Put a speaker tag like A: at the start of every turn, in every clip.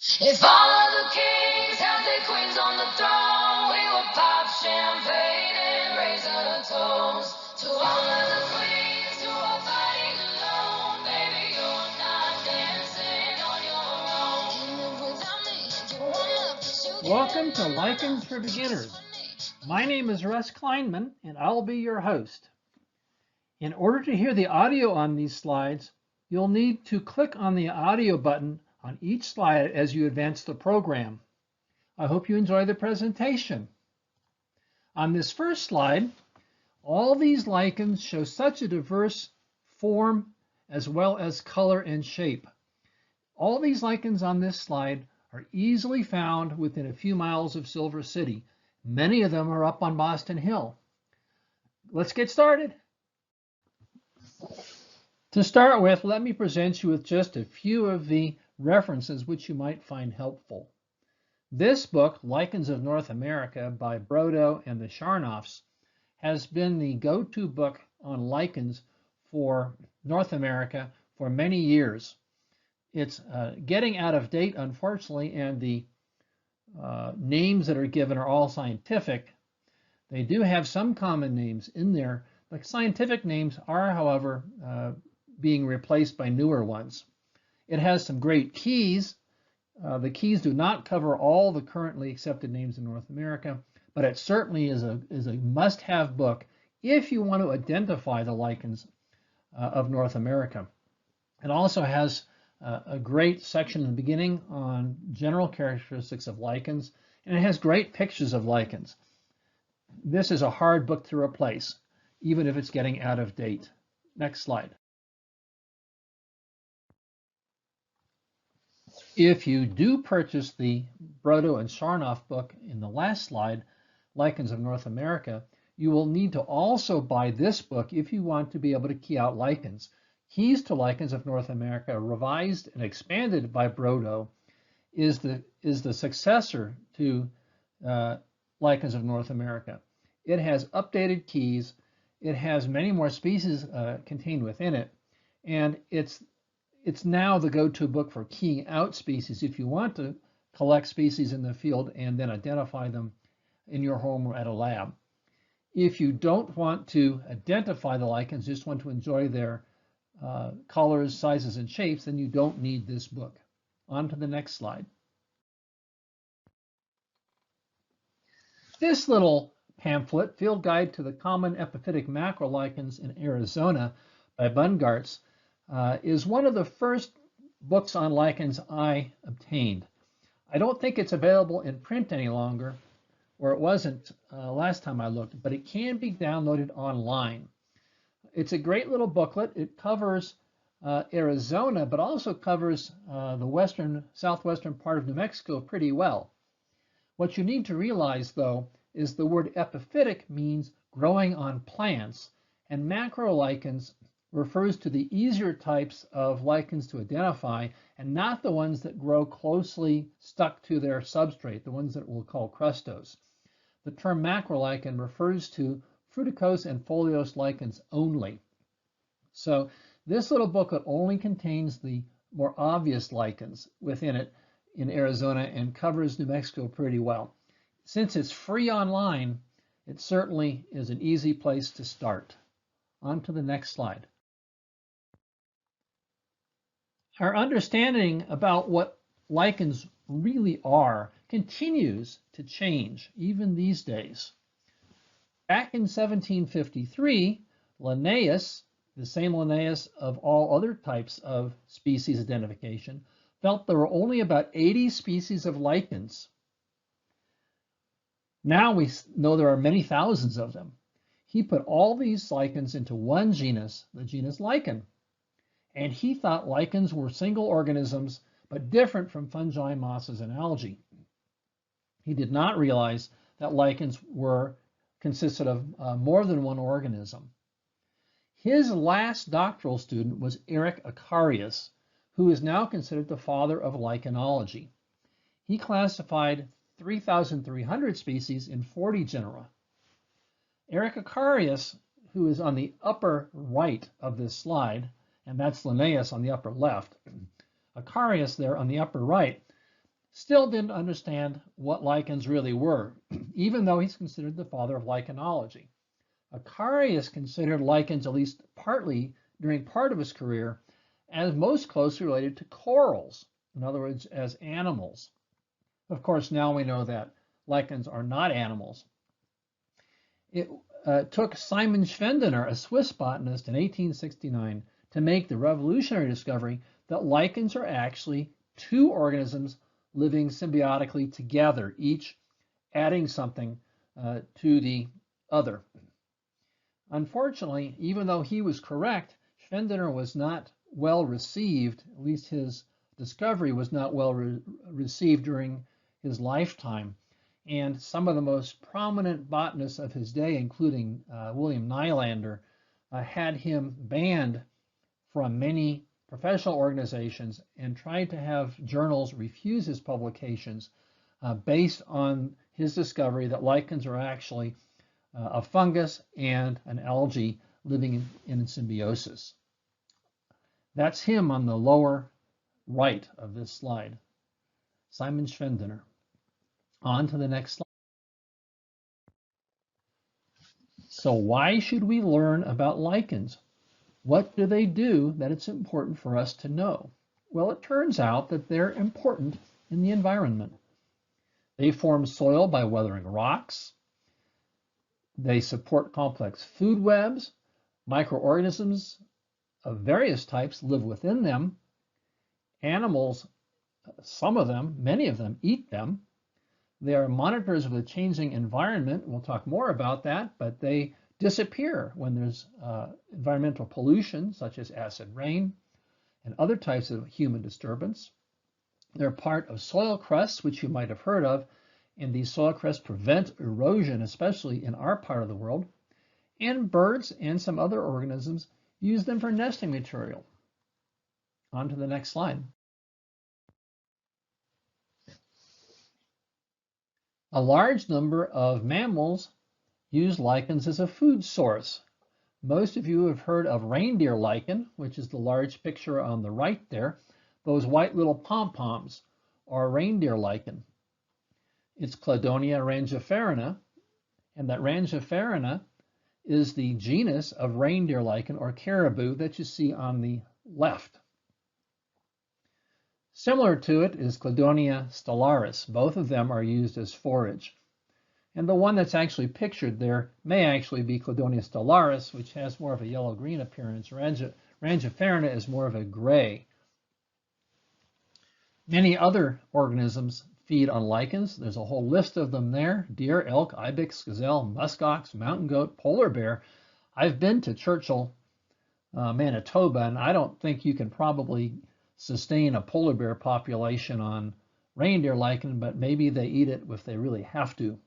A: If all of the kings had their queens on the throne, we would pop champagne and raise a toast to all of the queens who are fighting alone. Baby, you're not dancing on your own. Can live without me. You want love, but you can't.
B: Welcome to Lichens for Beginners. My name is Russ Kleinman, and I'll be your host. In order to hear the audio on these slides, you'll need to click on the audio button on each slide as you advance the program. I hope you enjoy the presentation. On this first slide, all these lichens show such a diverse form as well as color and shape. All these lichens on this slide are easily found within a few miles of Silver City. Many of them are up on Boston Hill. Let's get started. To start with, let me present you with just a few of the references which you might find helpful. This book, Lichens of North America by Brodo and the Scharnoffs, has been the go-to book on lichens for North America for many years. It's getting out of date, unfortunately, and the names that are given are all scientific. They do have some common names in there, but scientific names are, however, being replaced by newer ones. It has some great keys. The keys do not cover all the currently accepted names in North America, but it certainly is a must-have book if you want to identify the lichens of North America. It also has a great section in the beginning on general characteristics of lichens, and it has great pictures of lichens. This is a hard book to replace, even if it's getting out of date. Next slide. If you do purchase the Brodo and Scharnoff book in the last slide, Lichens of North America, you will need to also buy this book if you want to be able to key out lichens. Keys to Lichens of North America, revised and expanded by Brodo, is the successor to Lichens of North America. It has updated keys. It has many more species contained within it, and it's now the go-to book for keying out species if you want to collect species in the field and then identify them in your home or at a lab. If you don't want to identify the lichens, just want to enjoy their colors, sizes, and shapes, then you don't need this book. On to the next slide. This little pamphlet, Field Guide to the Common Epiphytic Macrolichens in Arizona by Bungartz, is one of the first books on lichens I obtained. I don't think it's available in print any longer, or it wasn't last time I looked, but it can be downloaded online. It's a great little booklet. It covers Arizona, but also covers the southwestern part of New Mexico pretty well. What you need to realize, though, is the word epiphytic means growing on plants, and macrolichens refers to the easier types of lichens to identify and not the ones that grow closely stuck to their substrate, the ones that we'll call crustose. The term macrolichen refers to fruticose and foliose lichens only. So this little booklet only contains the more obvious lichens within it in Arizona and covers New Mexico pretty well. Since it's free online, it certainly is an easy place to start. On to the next slide. Our understanding about what lichens really are continues to change, even these days. Back in 1753, Linnaeus, the same Linnaeus of all other types of species identification, felt there were only about 80 species of lichens. Now we know there are many thousands of them. He put all these lichens into one genus, the genus Lichen. And he thought lichens were single organisms, but different from fungi, mosses, and algae. He did not realize that lichens consisted of more than one organism. His last doctoral student was Eric Acarius, who is now considered the father of lichenology. He classified 3,300 species in 40 genera. Eric Acarius, who is on the upper right of this slide, and that's Linnaeus on the upper left, Acarius there on the upper right, still didn't understand what lichens really were, even though he's considered the father of lichenology. Acarius considered lichens, at least partly during part of his career, as most closely related to corals, in other words, as animals. Of course, now we know that lichens are not animals. It took Simon Schwendener, a Swiss botanist, in 1869 to make the revolutionary discovery that lichens are actually two organisms living symbiotically together, each adding something to the other. Unfortunately, even though he was correct, Schwendener was not well received, at least his discovery was not well received during his lifetime. And some of the most prominent botanists of his day, including William Nylander, had him banned from many professional organizations and tried to have journals refuse his publications based on his discovery that lichens are actually a fungus and an algae living in symbiosis. That's him on the lower right of this slide, Simon Schwendener. On to the next slide. So why should we learn about lichens? What do they do that it's important for us to know? Well, it turns out that they're important in the environment. They form soil by weathering rocks. They support complex food webs. Microorganisms of various types live within them. Animals, some of them, many of them, eat them. They are monitors of the changing environment. We'll talk more about that, but they disappear when there's environmental pollution, such as acid rain and other types of human disturbance. They're part of soil crusts, which you might have heard of, and these soil crusts prevent erosion, especially in our part of the world. And birds and some other organisms use them for nesting material. On to the next slide. A large number of mammals use lichens as a food source. Most of you have heard of reindeer lichen, which is the large picture on the right there. Those white little pom-poms are reindeer lichen. It's Cladonia rangiferina, and that rangiferina is the genus of reindeer lichen or caribou that you see on the left. Similar to it is Cladonia stellaris. Both of them are used as forage. And the one that's actually pictured there may actually be Cladonia stellaris, which has more of a yellow-green appearance. Rangiferina is more of a gray. Many other organisms feed on lichens. There's a whole list of them there: deer, elk, ibex, gazelle, muskox, mountain goat, polar bear. I've been to Churchill, Manitoba, and I don't think you can probably sustain a polar bear population on reindeer lichen, but maybe they eat it if they really have to.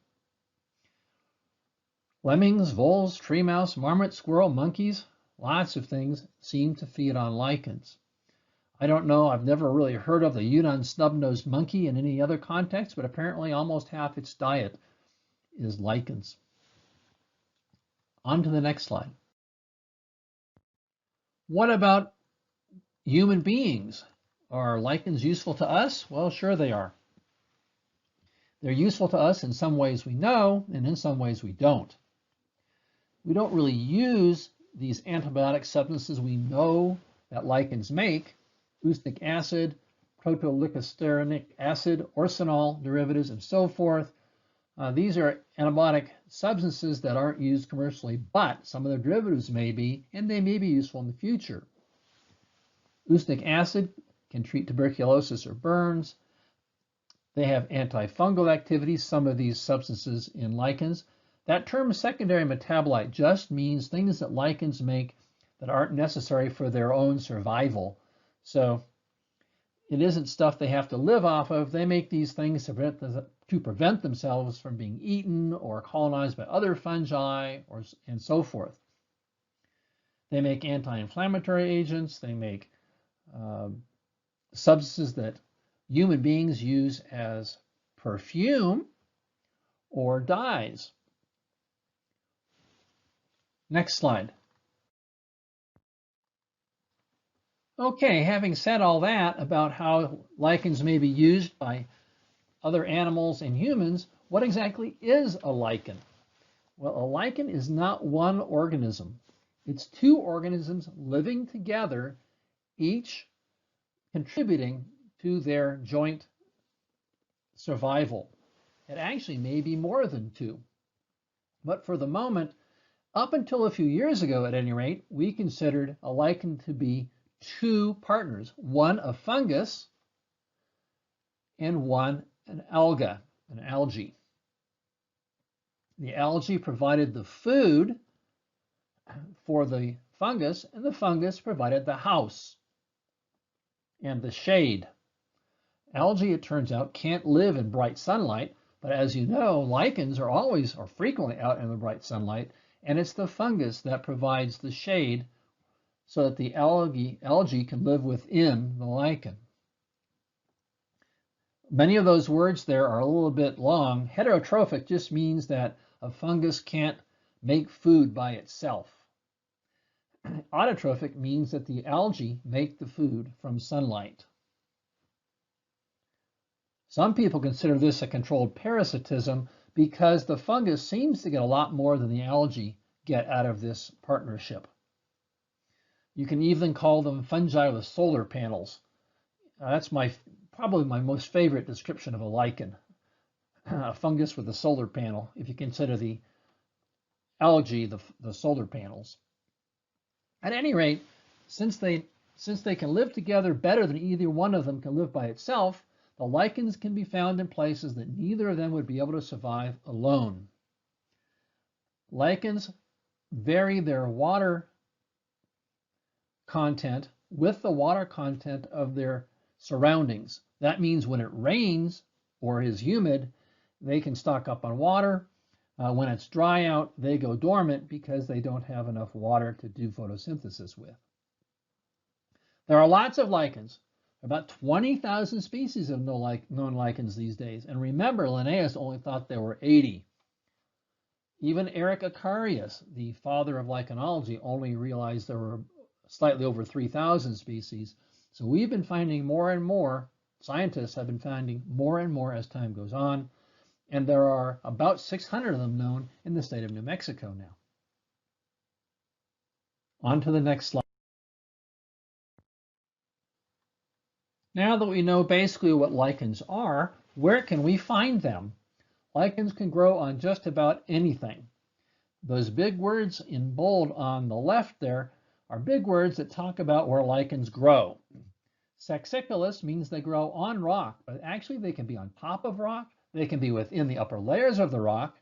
B: Lemmings, voles, tree mouse, marmot, squirrel, monkeys, lots of things seem to feed on lichens. I don't know, I've never really heard of the Yunnan snub-nosed monkey in any other context, but apparently almost half its diet is lichens. On to the next slide. What about human beings? Are lichens useful to us? Well, sure they are. They're useful to us in some ways we know, and in some ways we don't. We don't really use these antibiotic substances we know that lichens make: oostnic acid, protolicosteric acid, orsanol derivatives, and so forth. These are antibiotic substances that aren't used commercially, but some of their derivatives may be, and they may be useful in the future. Oostnic acid can treat tuberculosis or burns. They have antifungal activities, some of these substances in lichens. That term secondary metabolite just means things that lichens make that aren't necessary for their own survival. So it isn't stuff they have to live off of. They make these things to prevent themselves from being eaten or colonized by other fungi and so forth. They make anti-inflammatory agents. They make substances that human beings use as perfume or dyes. Next slide. Okay, having said all that about how lichens may be used by other animals and humans, what exactly is a lichen? Well, a lichen is not one organism. It's two organisms living together, each contributing to their joint survival. It actually may be more than two. But for the moment, up until a few years ago at any rate, we considered a lichen to be two partners, one a fungus and one an algae. The algae provided the food for the fungus, and the fungus provided the house and the shade. Algae, it turns out, can't live in bright sunlight, but as you know, lichens are always or frequently out in the bright sunlight, and it's the fungus that provides the shade so that the algae can live within the lichen. Many of those words there are a little bit long. Heterotrophic just means that a fungus can't make food by itself. Autotrophic means that the algae make the food from sunlight. Some people consider this a controlled parasitism because the fungus seems to get a lot more than the algae get out of this partnership. You can even call them fungi with solar panels. That's probably my most favorite description of a lichen, a fungus with a solar panel, if you consider the algae the solar panels. At any rate, since they can live together better than either one of them can live by itself, the lichens can be found in places that neither of them would be able to survive alone. Lichens vary their water content with the water content of their surroundings. That means when it rains or is humid, they can stock up on water. When it's dry out, they go dormant because they don't have enough water to do photosynthesis with. There are lots of lichens. About 20,000 species of known lichens these days. And remember, Linnaeus only thought there were 80. Even Eric Acarius, the father of lichenology, only realized there were slightly over 3,000 species. So we've been finding more and more, scientists have been finding more and more as time goes on, and there are about 600 of them known in the state of New Mexico now. On to the next slide. Now that we know basically what lichens are, where can we find them? Lichens can grow on just about anything. Those big words in bold on the left there are big words that talk about where lichens grow. Sexicolous means they grow on rock, but actually they can be on top of rock. They can be within the upper layers of the rock.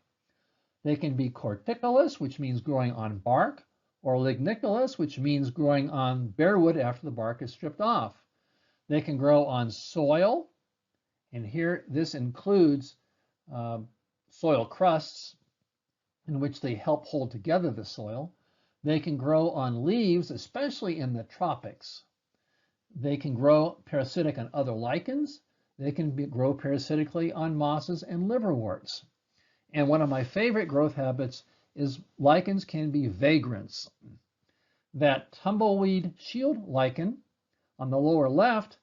B: They can be corticolous, which means growing on bark, or lignicolous, which means growing on bare wood after the bark is stripped off. They can grow on soil, and here this includes soil crusts in which they help hold together the soil. They can grow on leaves, especially in the tropics. They can grow parasitic on other lichens. They can grow parasitically on mosses and liverworts. And one of my favorite growth habits is lichens can be vagrants. That tumbleweed shield lichen on the lower left,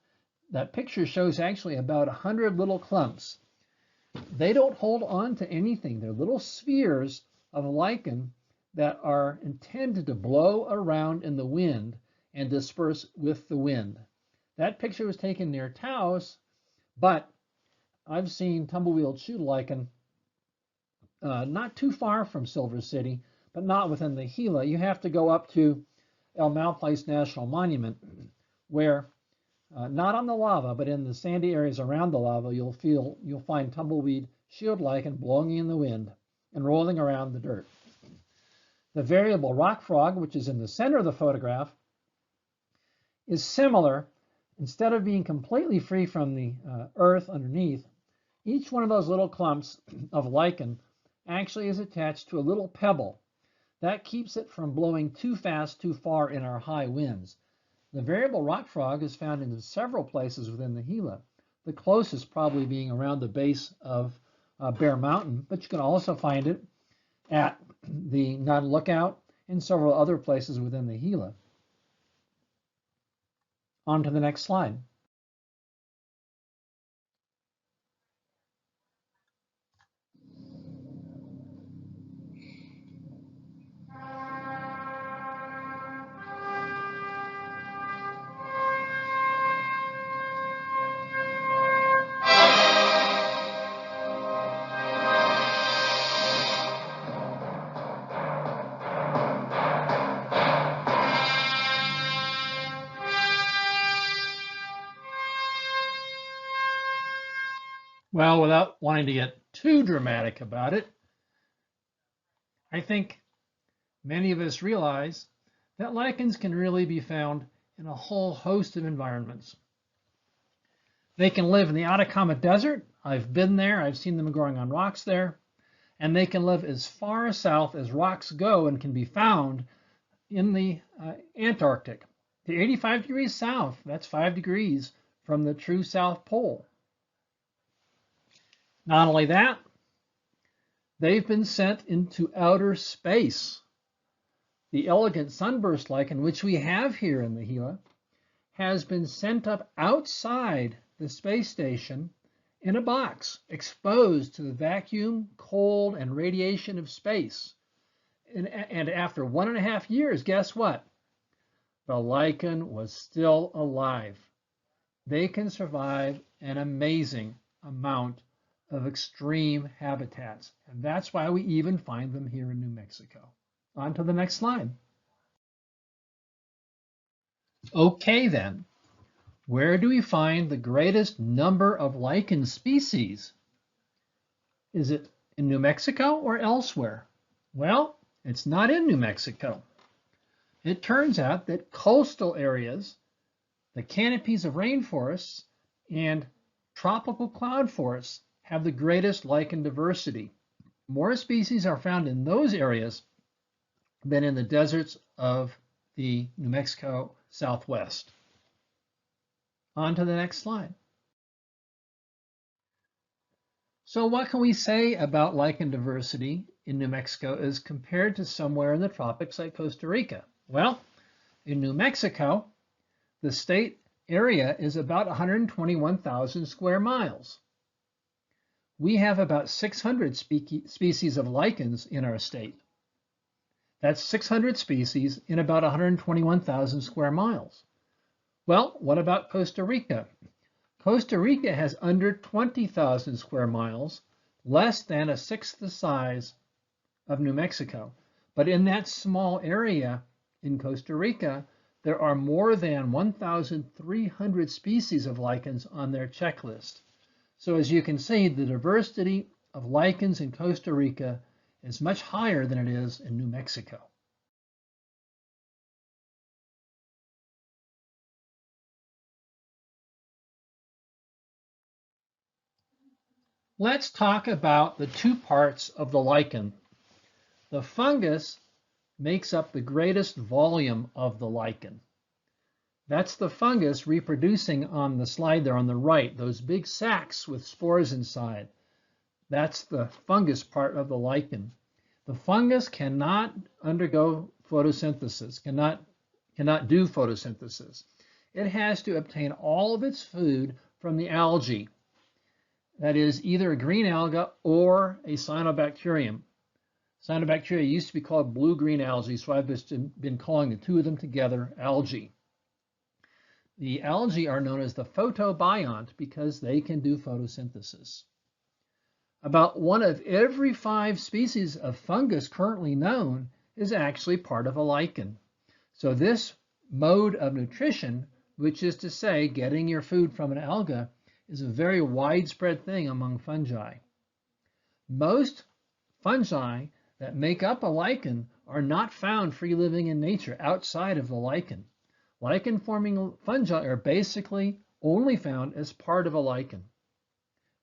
B: that picture shows actually about 100 little clumps. They don't hold on to anything. They're little spheres of lichen that are intended to blow around in the wind and disperse with the wind. That picture was taken near Taos, but I've seen tumbleweed shield lichen not too far from Silver City, but not within the Gila. You have to go up to El Malpais National Monument, where not on the lava, but in the sandy areas around the lava, you'll find tumbleweed shield lichen blowing in the wind and rolling around the dirt. The variable rock frog, which is in the center of the photograph, is similar. Instead of being completely free from the earth underneath, each one of those little clumps of lichen actually is attached to a little pebble. That keeps it from blowing too fast, too far in our high winds. The variable rock frog is found in several places within the Gila, the closest probably being around the base of Bear Mountain, but you can also find it at the Nun Lookout and several other places within the Gila. On to the next slide. Well, without wanting to get too dramatic about it, I think many of us realize that lichens can really be found in a whole host of environments. They can live in the Atacama Desert. I've been there. I've seen them growing on rocks there. And they can live as far south as rocks go and can be found in the Antarctic. To 85 degrees south, that's 5 degrees from the true South Pole. Not only that, they've been sent into outer space. The elegant sunburst lichen, which we have here in the Gila, has been sent up outside the space station in a box, exposed to the vacuum, cold, and radiation of space. And after 1.5 years, guess what? The lichen was still alive. They can survive an amazing amount of extreme habitats, and that's why we even find them here in New Mexico. On to the next slide. Okay, then. Where do we find the greatest number of lichen species? Is it in New Mexico or elsewhere? Well, it's not in New Mexico. It turns out that coastal areas, the canopies of rainforests, and tropical cloud forests have the greatest lichen diversity. More species are found in those areas than in the deserts of the New Mexico Southwest. On to the next slide. So what can we say about lichen diversity in New Mexico as compared to somewhere in the tropics like Costa Rica? Well, in New Mexico, the state area is about 121,000 square miles. We have about 600 species of lichens in our state. That's 600 species in about 121,000 square miles. Well, what about Costa Rica? Costa Rica has under 20,000 square miles, less than a sixth the size of New Mexico. But in that small area in Costa Rica, there are more than 1,300 species of lichens on their checklist. So as you can see, the diversity of lichens in Costa Rica is much higher than it is in New Mexico. Let's talk about the two parts of the lichen. The fungus makes up the greatest volume of the lichen. That's the fungus reproducing on the slide there on the right, those big sacs with spores inside. That's the fungus part of the lichen. The fungus cannot undergo photosynthesis, cannot do photosynthesis. It has to obtain all of its food from the algae. That is either a green alga or a cyanobacterium. Cyanobacteria used to be called blue-green algae, so I've just been calling the two of them together algae. The algae are known as the photobiont because they can do photosynthesis. About 1 of every 5 species of fungus currently known is actually part of a lichen. So this mode of nutrition, which is to say getting your food from an alga, is a very widespread thing among fungi. Most fungi that make up a lichen are not found free living in nature outside of the lichen. Lichen-forming fungi are basically only found as part of a lichen.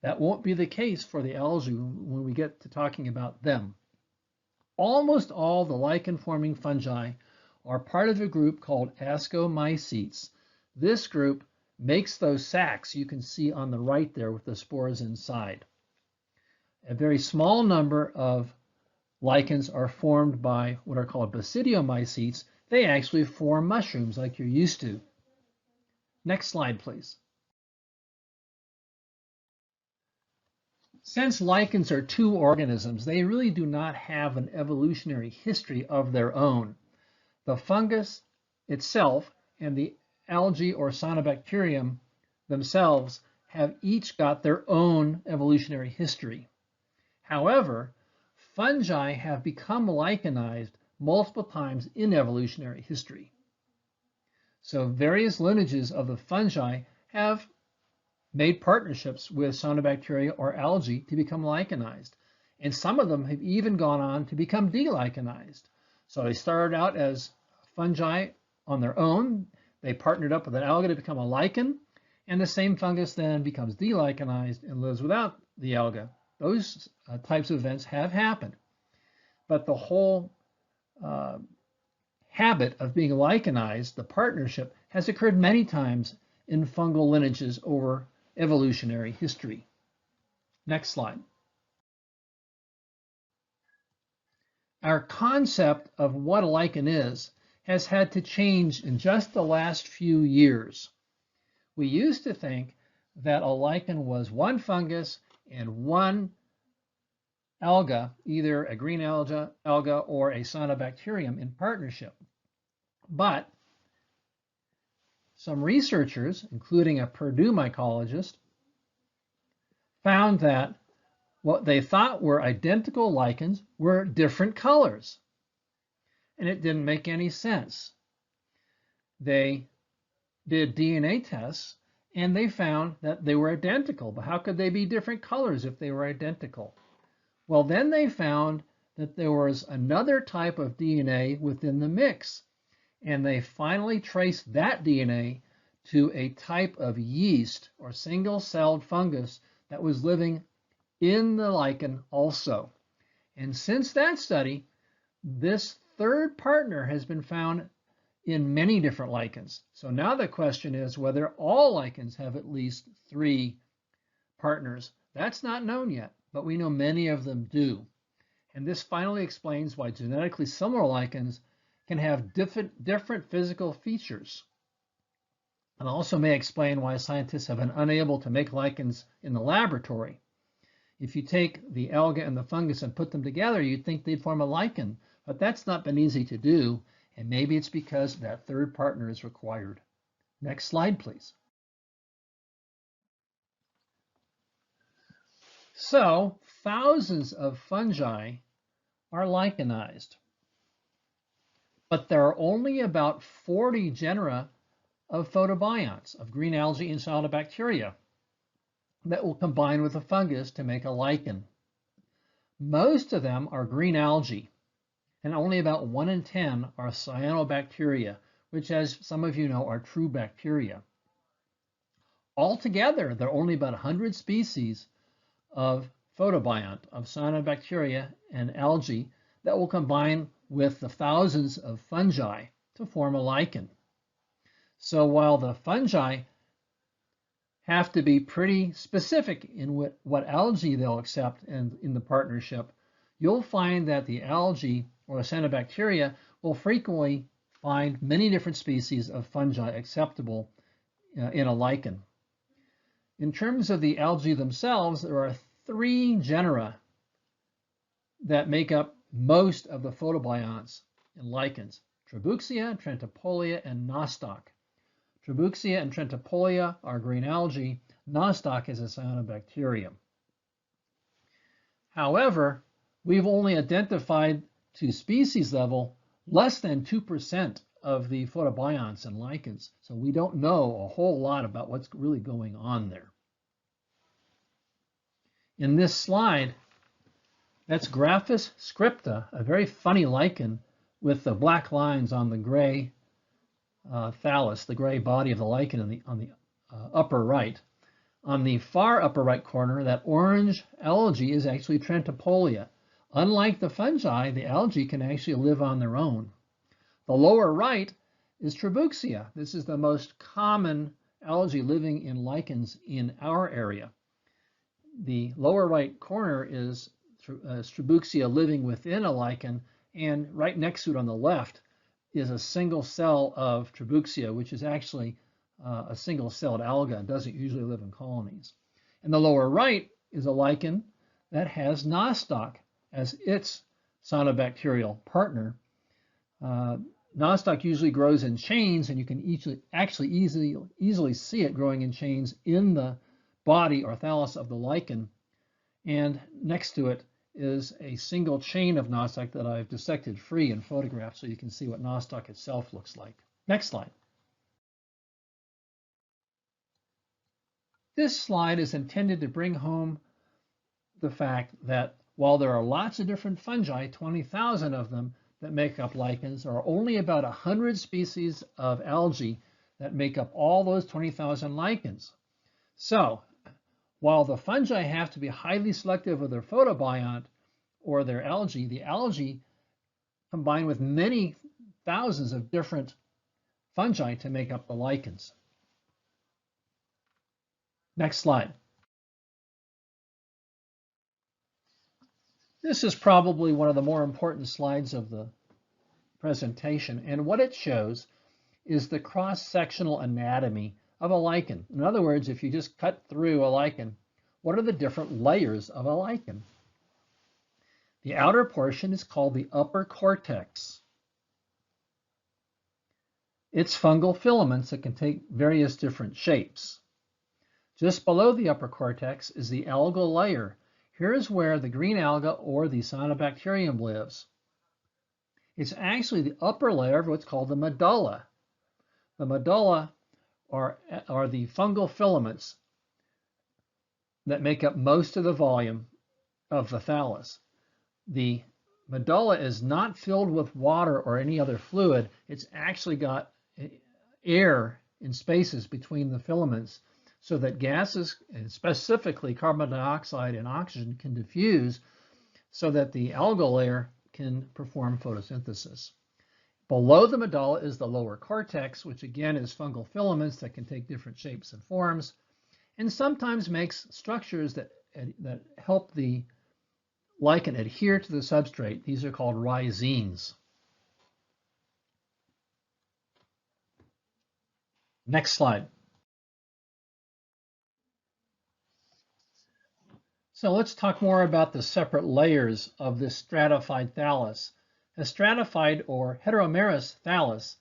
B: That won't be the case for the algae when we get to talking about them. Almost all the lichen-forming fungi are part of a group called ascomycetes. This group makes those sacs you can see on the right there with the spores inside. A very small number of lichens are formed by what are called basidiomycetes. They actually form mushrooms like you're used to. Next slide, please. Since lichens are two organisms, they really do not have an evolutionary history of their own. The fungus itself and the algae or cyanobacterium themselves have each got their own evolutionary history. However, fungi have become lichenized multiple times in evolutionary history. So various lineages of the fungi have made partnerships with cyanobacteria or algae to become lichenized. And some of them have even gone on to become delichenized. So they started out as fungi on their own. They partnered up with an alga to become a lichen, and the same fungus then becomes delichenized and lives without the alga. Those types of events have happened. But the whole habit of being lichenized, the partnership, has occurred many times in fungal lineages over evolutionary history. Next slide. Our concept of what a lichen is has had to change in just the last few years. We used to think that a lichen was one fungus and one alga, either a green alga or a cyanobacterium in partnership. But some researchers, including a Purdue mycologist, found that what they thought were identical lichens were different colors. And it didn't make any sense. They did DNA tests and they found that they were identical. But how could they be different colors if they were identical? Well, then they found that there was another type of DNA within the mix. And they finally traced that DNA to a type of yeast or single-celled fungus that was living in the lichen also. And since that study, this third partner has been found in many different lichens. So now the question is whether all lichens have at least 3 partners. That's not known yet, but we know many of them do. And this finally explains why genetically similar lichens can have different physical features. And also may explain why scientists have been unable to make lichens in the laboratory. If you take the alga and the fungus and put them together, you'd think they'd form a lichen, but that's not been easy to do, and maybe it's because that third partner is required. Next slide, please. So, thousands of fungi are lichenized, but there are only about 40 genera of photobionts, of green algae and cyanobacteria, that will combine with a fungus to make a lichen. Most of them are green algae, and only about 1 in 10 are cyanobacteria, which, as some of you know, are true bacteria. Altogether, there are only about 100 species of photobiont, of cyanobacteria and algae, that will combine with the thousands of fungi to form a lichen. So while the fungi have to be pretty specific in what algae they'll accept in the partnership, you'll find that the algae or the cyanobacteria will frequently find many different species of fungi acceptable in a lichen. In terms of the algae themselves, there are 3 genera that make up most of the photobionts in lichens: Trabuxia, Trentipolia, and Nostoc. Trabuxia and Trentipolia are green algae. Nostoc is a cyanobacterium. However, we've only identified to species level less than 2% of the photobionts in lichens, so we don't know a whole lot about what's really going on there. In this slide, that's Graphis scripta, a very funny lichen with the black lines on the gray thallus, the gray body of the lichen on the upper right. On the far upper right corner, that orange algae is actually Trentipolia. Unlike the fungi, the algae can actually live on their own. The lower right is Trabuxia. This is the most common algae living in lichens in our area. The lower right corner is Trabuxia living within a lichen, and right next to it on the left is a single cell of Trabuxia, which is actually a single-celled alga and doesn't usually live in colonies. And the lower right is a lichen that has Nostoc as its cyanobacterial partner. Nostoc usually grows in chains, and you can easily see it growing in chains in the body or thallus of the lichen. And next to it is a single chain of Nostoc that I've dissected free and photographed so you can see what Nostoc itself looks like. Next slide. This slide is intended to bring home the fact that while there are lots of different fungi, 20,000 of them that make up lichens, there are only about 100 species of algae that make up all those 20,000 lichens. So while the fungi have to be highly selective of their photobiont or their algae, the algae combine with many thousands of different fungi to make up the lichens. Next slide. This is probably one of the more important slides of the presentation, and what it shows is the cross-sectional anatomy of a lichen. In other words, if you just cut through a lichen, what are the different layers of a lichen? The outer portion is called the upper cortex. It's fungal filaments that can take various different shapes. Just below the upper cortex is the algal layer. Here's where the green alga or the cyanobacterium lives. It's actually the upper layer of what's called the medulla. The medulla are the fungal filaments that make up most of the volume of the thallus. The medulla is not filled with water or any other fluid. It's actually got air in spaces between the filaments so that gases, and specifically carbon dioxide and oxygen, can diffuse so that the algal layer can perform photosynthesis. Below the medulla is the lower cortex, which again is fungal filaments that can take different shapes and forms, and sometimes makes structures that help the lichen adhere to the substrate. These are called rhizines. Next slide. So let's talk more about the separate layers of this stratified thallus. A stratified or heteromerous thallus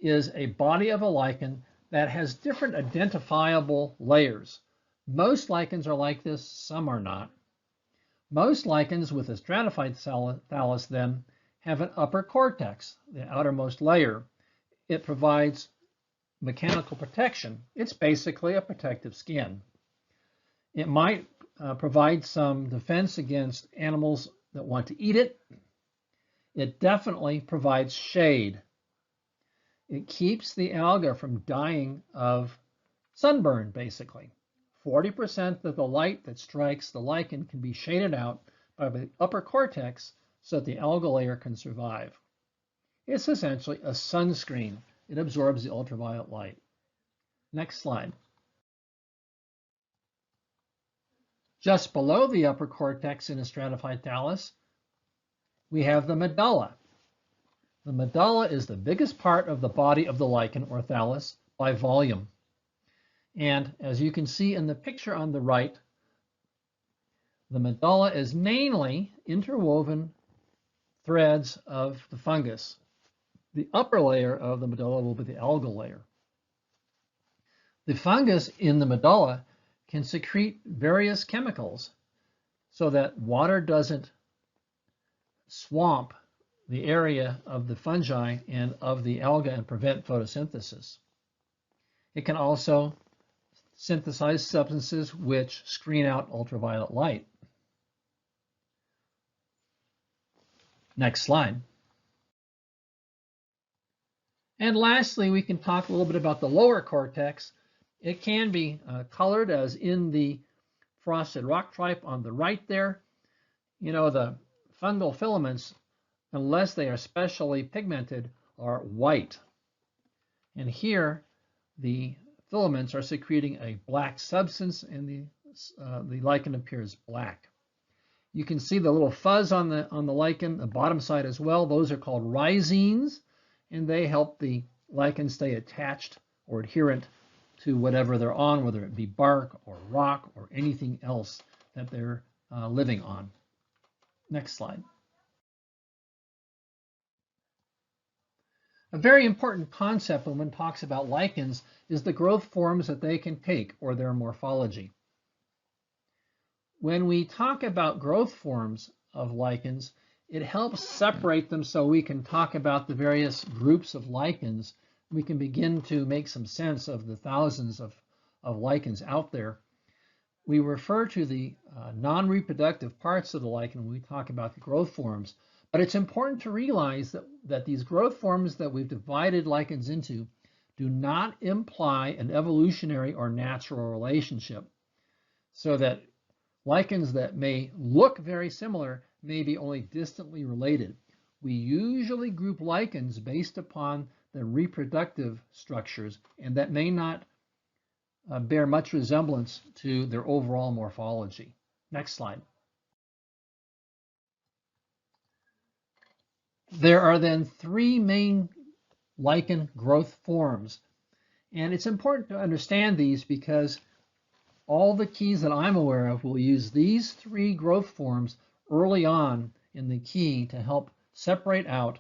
B: is a body of a lichen that has different identifiable layers. Most lichens are like this, some are not. Most lichens with a stratified thallus then have an upper cortex, the outermost layer. It provides mechanical protection. It's basically a protective skin. It might provide some defense against animals that want to eat it. It definitely provides shade. It keeps the alga from dying of sunburn, basically. 40% of the light that strikes the lichen can be shaded out by the upper cortex so that the algal layer can survive. It's essentially a sunscreen. It absorbs the ultraviolet light. Next slide. Just below the upper cortex in a stratified thallus, we have the medulla. The medulla is the biggest part of the body of the lichen or thallus by volume. And as you can see in the picture on the right, the medulla is mainly interwoven threads of the fungus. The upper layer of the medulla will be the algal layer. The fungus in the medulla can secrete various chemicals so that water doesn't swamp the area of the fungi and of the alga and prevent photosynthesis. It can also synthesize substances which screen out ultraviolet light. Next slide. And lastly, we can talk a little bit about the lower cortex. It can be colored as in the frosted rock tripe on the right there. You know, the fungal filaments, unless they are specially pigmented, are white. And here, the filaments are secreting a black substance, and the lichen appears black. You can see the little fuzz on the lichen, the bottom side as well. Those are called rhizines, and they help the lichen stay attached or adherent to whatever they're on, whether it be bark or rock or anything else that they're living on. Next slide. A very important concept when one talks about lichens is the growth forms that they can take or their morphology. When we talk about growth forms of lichens, it helps separate them so we can talk about the various groups of lichens. We can begin to make some sense of the thousands of of lichens out there. We refer to the non-reproductive parts of the lichen when we talk about the growth forms, but it's important to realize that these growth forms that we've divided lichens into do not imply an evolutionary or natural relationship, so that lichens that may look very similar may be only distantly related. We usually group lichens based upon the reproductive structures, and that may not bear much resemblance to their overall morphology. Next slide. There are then three main lichen growth forms, and it's important to understand these because all the keys that I'm aware of will use these three growth forms early on in the key to help separate out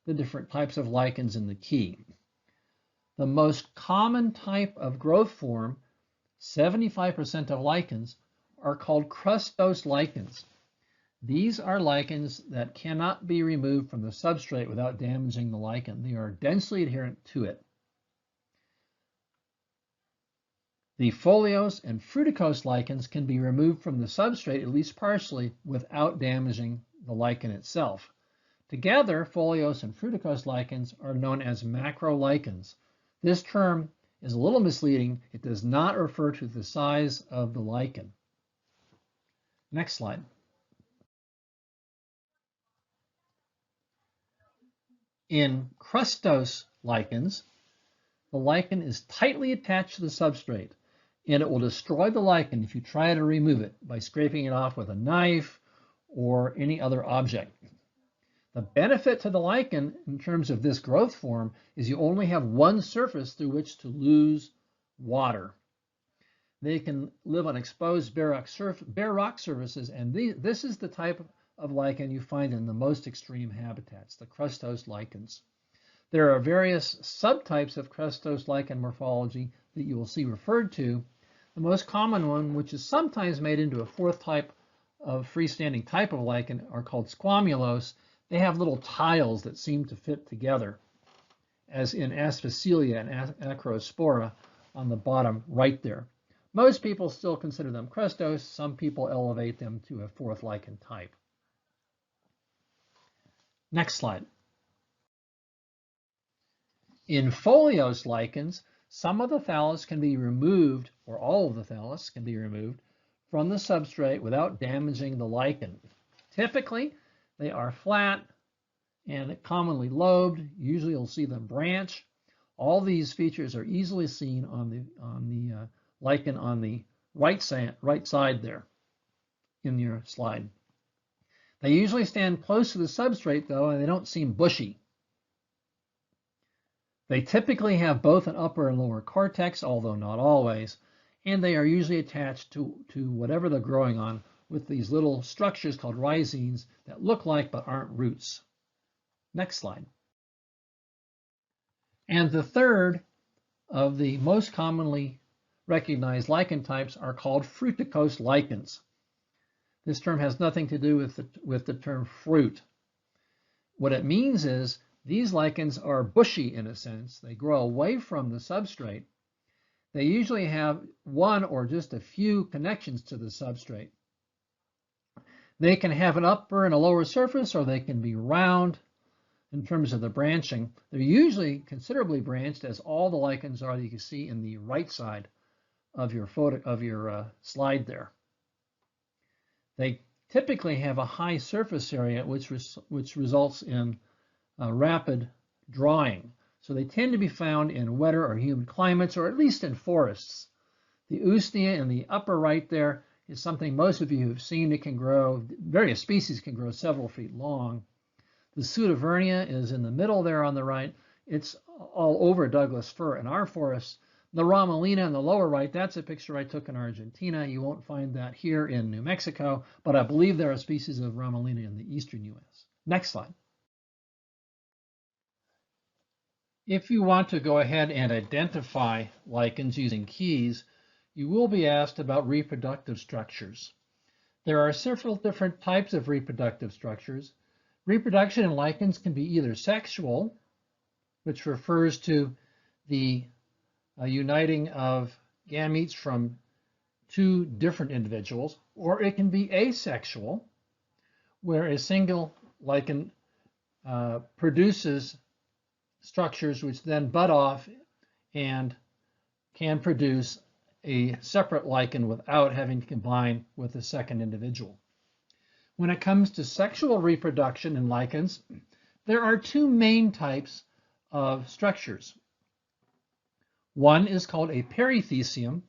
B: the different types of lichens in the key. The most common type of growth form, 75% of lichens, are called crustose lichens. These are lichens that cannot be removed from the substrate without damaging the lichen. They are densely adherent to it. The foliose and fruticose lichens can be removed from the substrate, at least partially, without damaging the lichen itself. Together, foliose and fruticose lichens are known as macrolichens. This term is a little misleading. It does not refer to the size of the lichen. Next slide. In crustose lichens, the lichen is tightly attached to the substrate, and it will destroy the lichen if you try to remove it by scraping it off with a knife or any other object. The benefit to the lichen in terms of this growth form is you only have one surface through which to lose water. They can live on exposed bare rock surfaces, and this is the type of lichen you find in the most extreme habitats, the crustose lichens. There are various subtypes of crustose lichen morphology that you will see referred to. The most common one, which is sometimes made into a fourth type of freestanding type of lichen, are called squamulose. They have little tiles that seem to fit together, as in Asphacelia and Acrospora on the bottom right there. Most people still consider them crustose. Some people elevate them to a fourth lichen type. Next slide. In foliose lichens, some of the thallus can be removed, or all of the thallus can be removed from the substrate without damaging the lichen. Typically, they are flat and commonly lobed. Usually you'll see them branch. All these features are easily seen on the lichen on the right side there in your slide. They usually stand close to the substrate, though, and they don't seem bushy. They typically have both an upper and lower cortex, although not always, and they are usually attached to whatever they're growing on with these little structures called rhizines that look like but aren't roots. Next slide. And the third of the most commonly recognized lichen types are called fruticose lichens. This term has nothing to do with the term fruit. What it means is these lichens are bushy in a sense. They grow away from the substrate. They usually have one or just a few connections to the substrate. They can have an upper and a lower surface, or they can be round in terms of the branching. They're usually considerably branched, as all the lichens are that you can see in the right side of your slide there. They typically have a high surface area, which results in rapid drying. So they tend to be found in wetter or humid climates, or at least in forests. The usnea in the upper right there is something most of you have seen. It can grow, various species can grow several feet long. The pseudovernia is in the middle there on the right. It's all over Douglas fir in our forests. The ramalina in the lower right, that's a picture I took in Argentina. You won't find that here in New Mexico, but I believe there are species of ramalina in the eastern U.S. Next slide. If you want to go ahead and identify lichens using keys, you will be asked about reproductive structures. There are several different types of reproductive structures. Reproduction in lichens can be either sexual, which refers to the uniting of gametes from two different individuals, or it can be asexual, where a single lichen produces structures which then bud off and can produce a separate lichen without having to combine with a second individual. When it comes to sexual reproduction in lichens, there are two main types of structures. One is called a perithecium.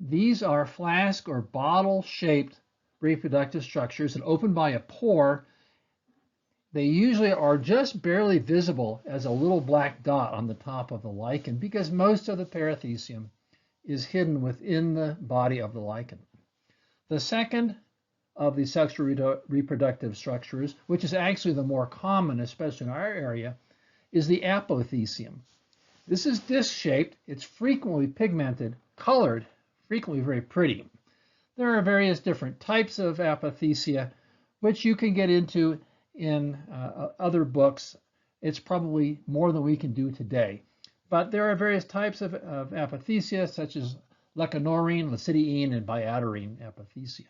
B: These are flask or bottle-shaped reproductive structures that open by a pore. They usually are just barely visible as a little black dot on the top of the lichen because most of the perithecium is hidden within the body of the lichen. The second of the sexual reproductive structures, which is actually the more common, especially in our area, is the apothecium. This is disc-shaped. It's frequently pigmented, colored, frequently very pretty. There are various different types of apothecia, which you can get into in other books. It's probably more than we can do today. But there are various types of apothecia, such as lecanorine, lecidiine, and biaterine apothecia.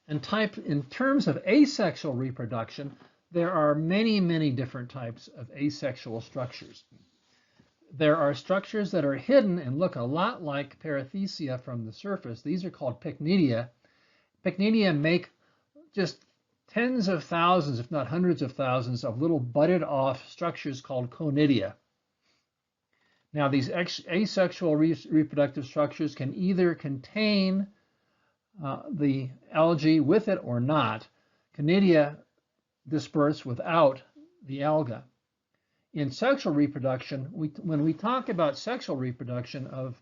B: In terms of asexual reproduction, there are many, many different types of asexual structures. There are structures that are hidden and look a lot like perithecia from the surface. These are called pycnidia. Pycnidia make just tens of thousands, if not hundreds of thousands, of little budded off structures called conidia. Now, these asexual reproductive structures can either contain the algae with it or not. Conidia disperse without the alga. In sexual reproduction, when we talk about sexual reproduction of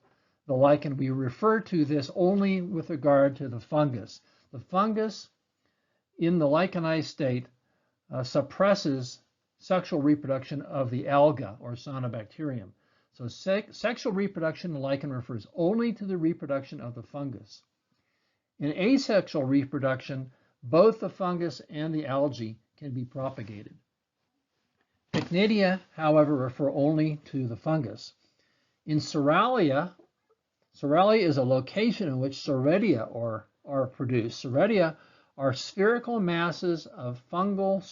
B: the lichen, we refer to this only with regard to the fungus. The fungus in the lichenized state suppresses sexual reproduction of the alga or cyanobacterium. So sexual reproduction in lichen refers only to the reproduction of the fungus. In asexual reproduction, both the fungus and the algae can be propagated. Pycnidia, however, refer only to the fungus. In Soralia is a location in which Soredia are produced. Soredia are spherical masses of fungal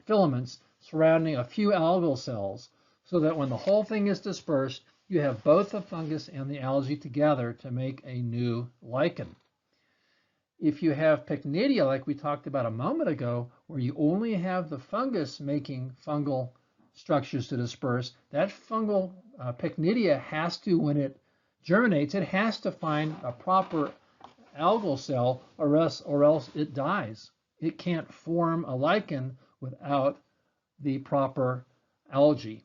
B: filaments surrounding a few algal cells, so that when the whole thing is dispersed, you have both the fungus and the algae together to make a new lichen. If you have pycnidia, like we talked about a moment ago, where you only have the fungus making fungal structures to disperse, that fungal pycnidia has to, when it germinates, it has to find a proper algal cell, or else it dies. It can't form a lichen without the proper algae.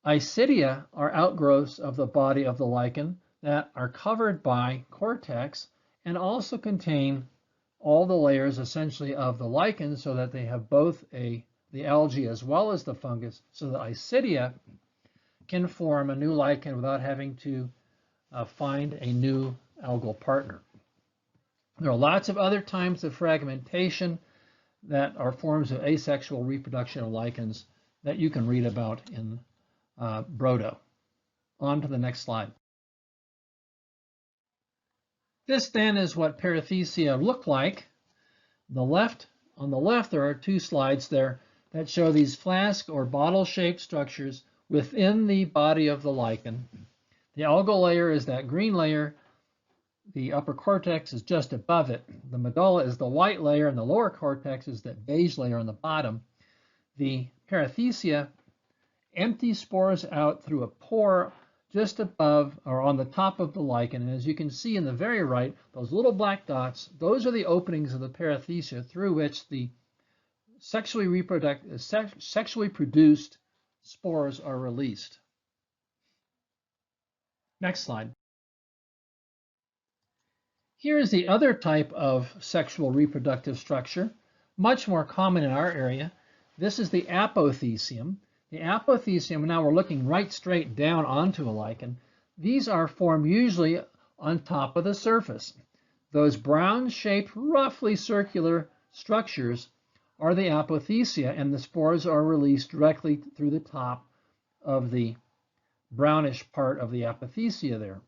B: Isidia are outgrowths of the body of the lichen that are covered by cortex and also contain all the layers essentially of the lichen, so that they have both the algae as well as the fungus, so that Isidia can form a new lichen without having to find a new algal partner. There are lots of other types of fragmentation that are forms of asexual reproduction of lichens that you can read about in Brodo. On to the next slide. This then is what perithecia look like. On the left, there are two slides there that show these flask or bottle-shaped structures within the body of the lichen. The algal layer is that green layer. The upper cortex is just above it. The medulla is the white layer, and the lower cortex is that beige layer on the bottom. The perithecia empty spores out through a pore just above or on the top of the lichen. And as you can see in the very right, those little black dots, those are the openings of the perithecia through which the sexually produced spores are released. Next slide. Here is the other type of sexual reproductive structure, much more common in our area. This is the apothecium. The apothecium, now we're looking right straight down onto a lichen. These are formed usually on top of the surface. Those brown-shaped, roughly circular structures are the apothecia, and the spores are released directly through the top of the brownish part of the apothecia there.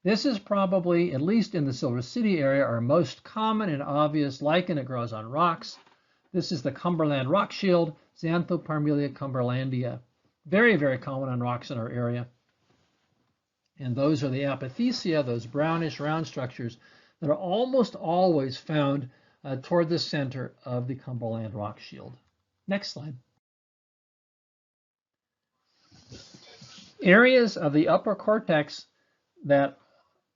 B: This is probably, at least in the Silver City area, our most common and obvious lichen. It grows on rocks. This is the Cumberland rock shield, Xanthoparmelia cumberlandia. Very, very common on rocks in our area. And those are the apothecia, those brownish round structures that are almost always found toward the center of the Cumberland rock shield. Next slide. Areas of the upper cortex that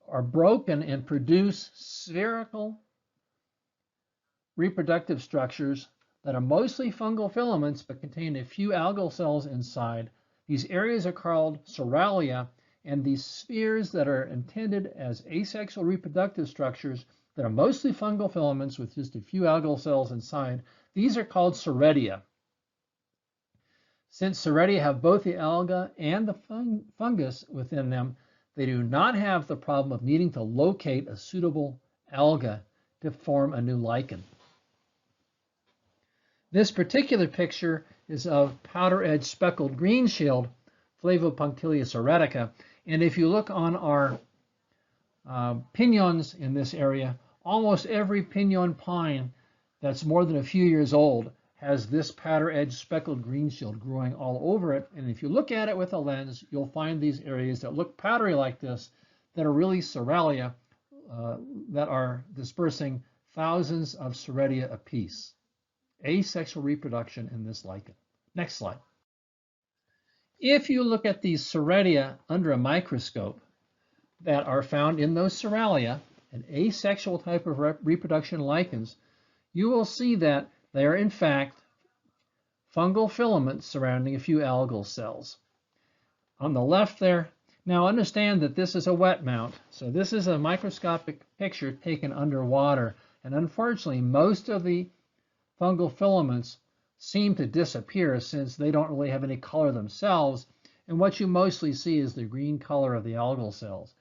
B: are broken and produce spherical reproductive structures that are mostly fungal filaments but contain a few algal cells inside. These areas are called soralia, and these spheres that are intended as asexual reproductive structures that are mostly fungal filaments with just a few algal cells inside, these are called soredia. Since soredia have both the alga and the fungus within them, they do not have the problem of needing to locate a suitable alga to form a new lichen. This particular picture is of powder-edge speckled green shield, Flavopunctilia soretica, and if you look on our piñons in this area, almost every piñon pine that's more than a few years old has this powder-edge speckled green shield growing all over it. And if you look at it with a lens, you'll find these areas that look powdery like this that are really soralia that are dispersing thousands of soredia apiece. Asexual reproduction in this lichen. Next slide. If you look at these soredia under a microscope that are found in those soralia, an asexual type of reproduction lichens, you will see that they are in fact fungal filaments surrounding a few algal cells. On the left there, now understand that this is a wet mount, so this is a microscopic picture taken underwater, and unfortunately most of the fungal filaments seem to disappear since they don't really have any color themselves, and what you mostly see is the green color of the algal cells.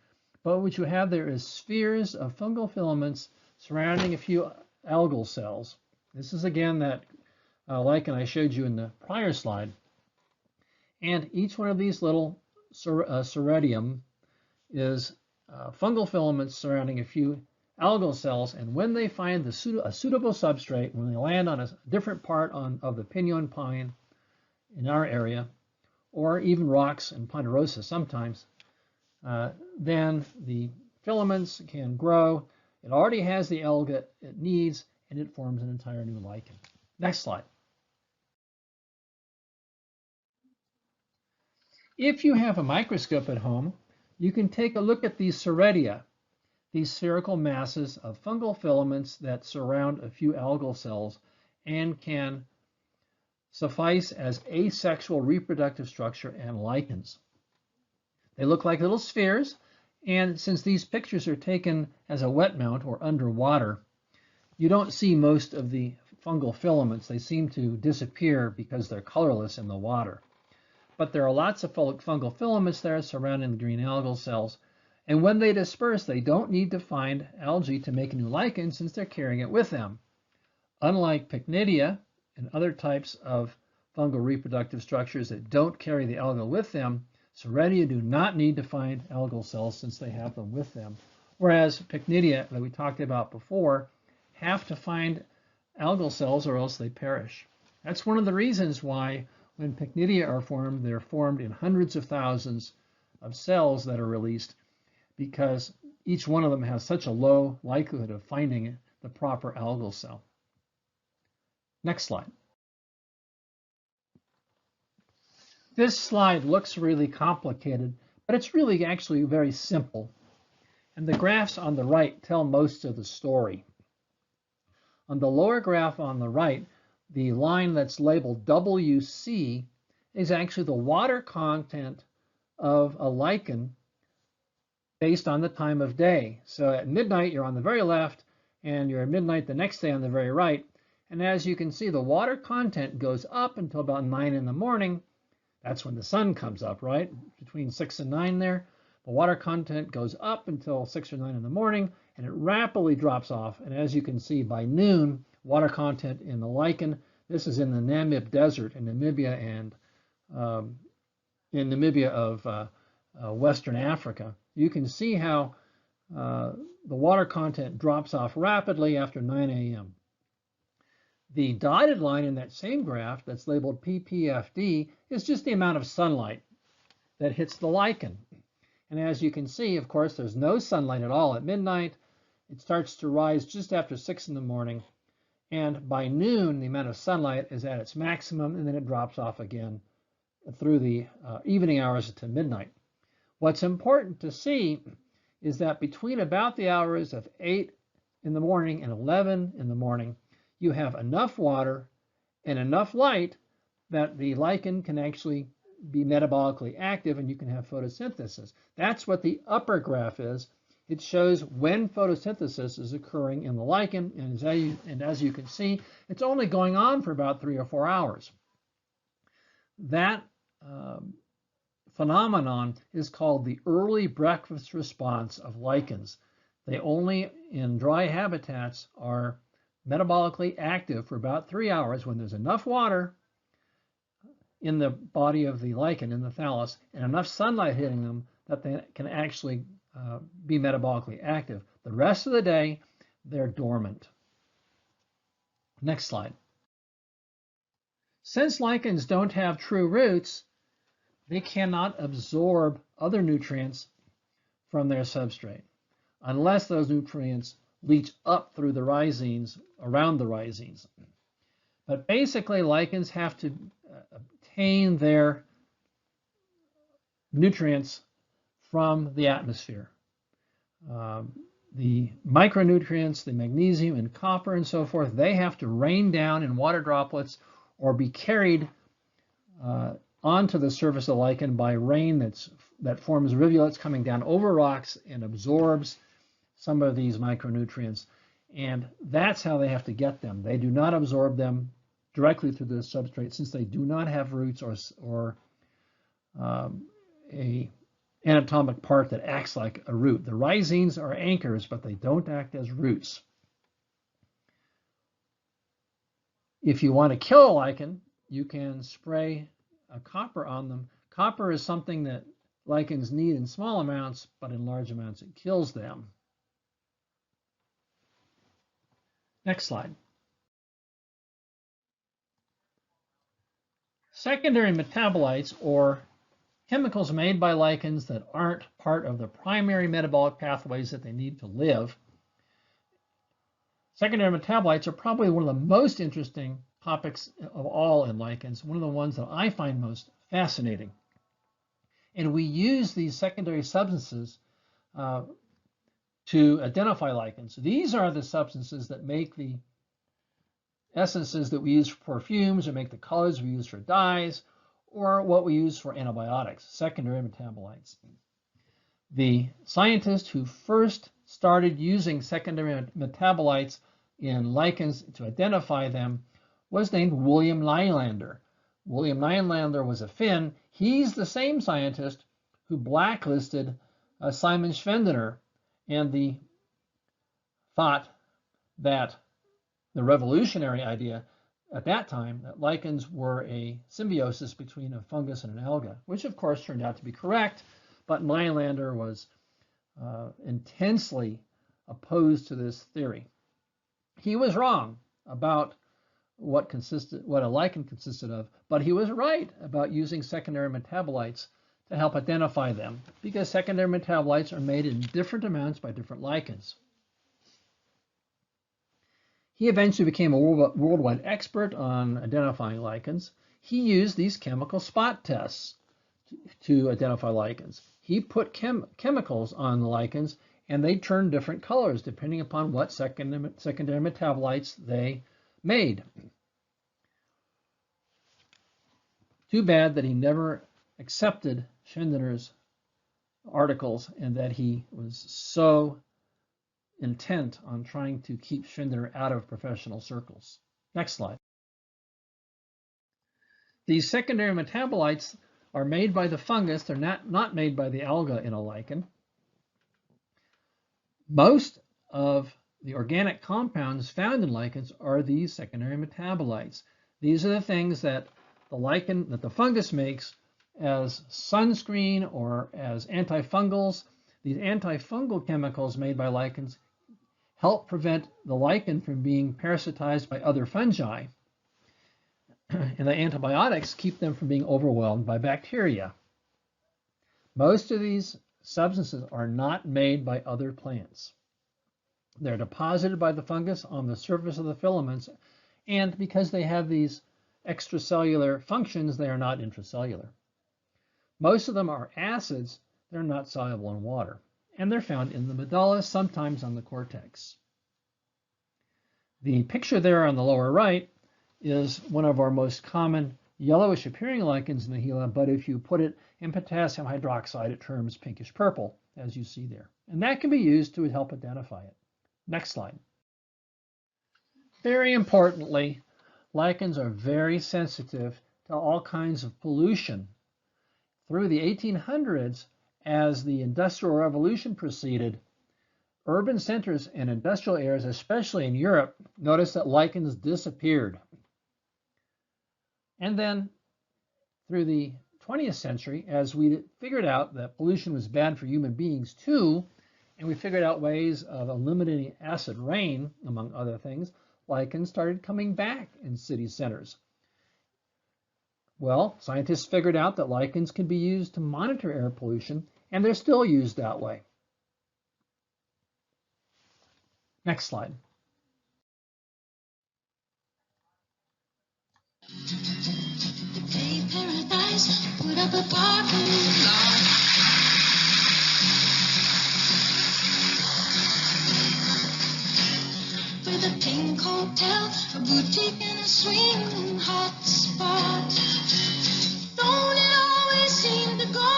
B: But what you have there is spheres of fungal filaments surrounding a few algal cells. This is again that lichen I showed you in the prior slide. And each one of these little soredium is fungal filaments surrounding a few algal cells, and when they find a suitable substrate, when they land on a different part of the piñon pine in our area, or even rocks and ponderosa sometimes, then the filaments can grow. It already has the alga it needs, and it forms an entire new lichen. Next slide. If you have a microscope at home, you can take a look at these soredia, these spherical masses of fungal filaments that surround a few algal cells and can suffice as asexual reproductive structure and lichens. They look like little spheres, and since these pictures are taken as a wet mount or underwater, you don't see most of the fungal filaments. They seem to disappear because they're colorless in the water. But there are lots of fungal filaments there surrounding the green algal cells, and when they disperse, they don't need to find algae to make a new lichen since they're carrying it with them. Unlike Pycnidia and other types of fungal reproductive structures that don't carry the alga with them, soredia do not need to find algal cells since they have them with them. Whereas Pycnidia, that we talked about before, have to find algal cells or else they perish. That's one of the reasons why when Pycnidia are formed, they're formed in hundreds of thousands of cells that are released, because each one of them has such a low likelihood of finding the proper algal cell. Next slide. This slide looks really complicated, but it's really actually very simple. And the graphs on the right tell most of the story. On the lower graph on the right, the line that's labeled WC is actually the water content of a lichen based on the time of day. So at midnight, you're on the very left, and you're at midnight the next day on the very right. And as you can see, the water content goes up until about 9 in the morning. That's when the sun comes up, right? Between 6 and 9 there. The water content goes up until 6 or 9 in the morning, and it rapidly drops off. And as you can see, by noon, water content in the lichen, this is in the Namib Desert in Namibia and in Namibia of Western Africa, you can see how the water content drops off rapidly after 9 a.m. The dotted line in that same graph that's labeled ppfd is just the amount of sunlight that hits the lichen. And as you can see, of course, there's no sunlight at all at midnight. It starts to rise just after 6 in the morning. And by noon, the amount of sunlight is at its maximum, and then it drops off again through the evening hours to midnight. What's important to see is that between about the hours of 8 in the morning and 11 in the morning, you have enough water and enough light that the lichen can actually be metabolically active and you can have photosynthesis. That's what the upper graph is. It shows when photosynthesis is occurring in the lichen, and as you can see, it's only going on for about 3 or 4 hours. That phenomenon is called the early breakfast response of lichens. They only, in dry habitats, are metabolically active for about 3 hours when there's enough water in the body of the lichen, in the thallus, and enough sunlight hitting them that they can actually be metabolically active. The rest of the day, they're dormant. Next slide. Since lichens don't have true roots, they cannot absorb other nutrients from their substrate unless those nutrients leach up through the rhizines, around the rhizines. But basically, lichens have to obtain their nutrients from the atmosphere. The micronutrients, the magnesium and copper and so forth, they have to rain down in water droplets or be carried onto the surface of the lichen by rain that forms rivulets coming down over rocks and absorbs some of these micronutrients. And that's how they have to get them. They do not absorb them directly through the substrate since they do not have roots or a anatomic part that acts like a root. The rhizines are anchors, but they don't act as roots. If you want to kill a lichen, you can spray copper on them. Copper is something that lichens need in small amounts, but in large amounts it kills them. Next slide. Secondary metabolites, or chemicals made by lichens that aren't part of the primary metabolic pathways that they need to live. Secondary metabolites are probably one of the most interesting topics of all in lichens, one of the ones that I find most fascinating. And we use these secondary substances to identify lichens. These are the substances that make the essences that we use for perfumes, or make the colors we use for dyes, or what we use for antibiotics, secondary metabolites. The scientist who first started using secondary metabolites in lichens to identify them was named William Nylander. William Nylander was a Finn. He's the same scientist who blacklisted Simon Schwendener and the thought that the revolutionary idea at that time that lichens were a symbiosis between a fungus and an alga, which of course turned out to be correct, but Nylander was intensely opposed to this theory. He was wrong about what a lichen consisted of, but he was right about using secondary metabolites to help identify them, because secondary metabolites are made in different amounts by different lichens. He eventually became a worldwide expert on identifying lichens. He used these chemical spot tests to identify lichens. He put chemicals on the lichens, and they turned different colors depending upon what secondary metabolites they made. Too bad that he never accepted Schwendener's articles and that he was so intent on trying to keep Schwendener out of professional circles. Next slide. These secondary metabolites are made by the fungus. They're not made by the alga in a lichen. Most of the organic compounds found in lichens are these secondary metabolites. These are the things that the fungus makes as sunscreen or as antifungals. These antifungal chemicals made by lichens help prevent the lichen from being parasitized by other fungi. And the antibiotics keep them from being overwhelmed by bacteria. Most of these substances are not made by other plants. They're deposited by the fungus on the surface of the filaments, and because they have these extracellular functions, they are not intracellular. Most of them are acids. They're not soluble in water, and they're found in the medulla, sometimes on the cortex. The picture there on the lower right is one of our most common yellowish appearing lichens in the Gila, but if you put it in potassium hydroxide, it turns pinkish purple, as you see there. And that can be used to help identify it. Next slide. Very importantly, lichens are very sensitive to all kinds of pollution. Through the 1800s, as the Industrial Revolution proceeded, urban centers and industrial areas, especially in Europe, noticed that lichens disappeared. And then through the 20th century, as we figured out that pollution was bad for human beings too, and we figured out ways of eliminating acid rain, among other things, lichens started coming back in city centers. Well, scientists figured out that lichens can be used to monitor air pollution, and they're still used that way. Next slide.
A: Paradise, put up a parking lot. With a pink hotel, a boutique, and a swinging hot spot. Don't it always seem to go?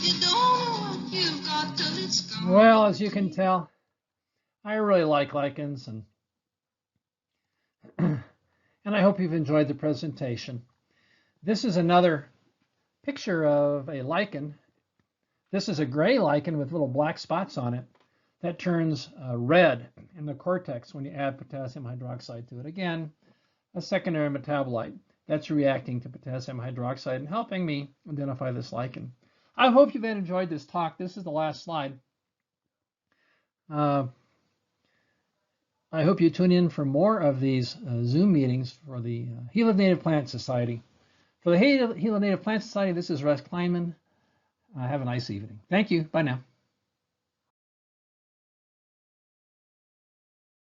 A: You don't know what you've got till it's gone.
B: Well, as you can tell, I really like lichens, and I hope you've enjoyed the presentation. This is another picture of a lichen. This is a gray lichen with little black spots on it that turns red in the cortex when you add potassium hydroxide to it. Again, a secondary metabolite that's reacting to potassium hydroxide and helping me identify this lichen. I hope you've enjoyed this talk. This is the last slide. I hope you tune in for more of these Zoom meetings for the Gila Native Plant Society. For the Gila Native Plant Society, this is Russ Kleinman. Have a nice evening. Thank you. Bye now.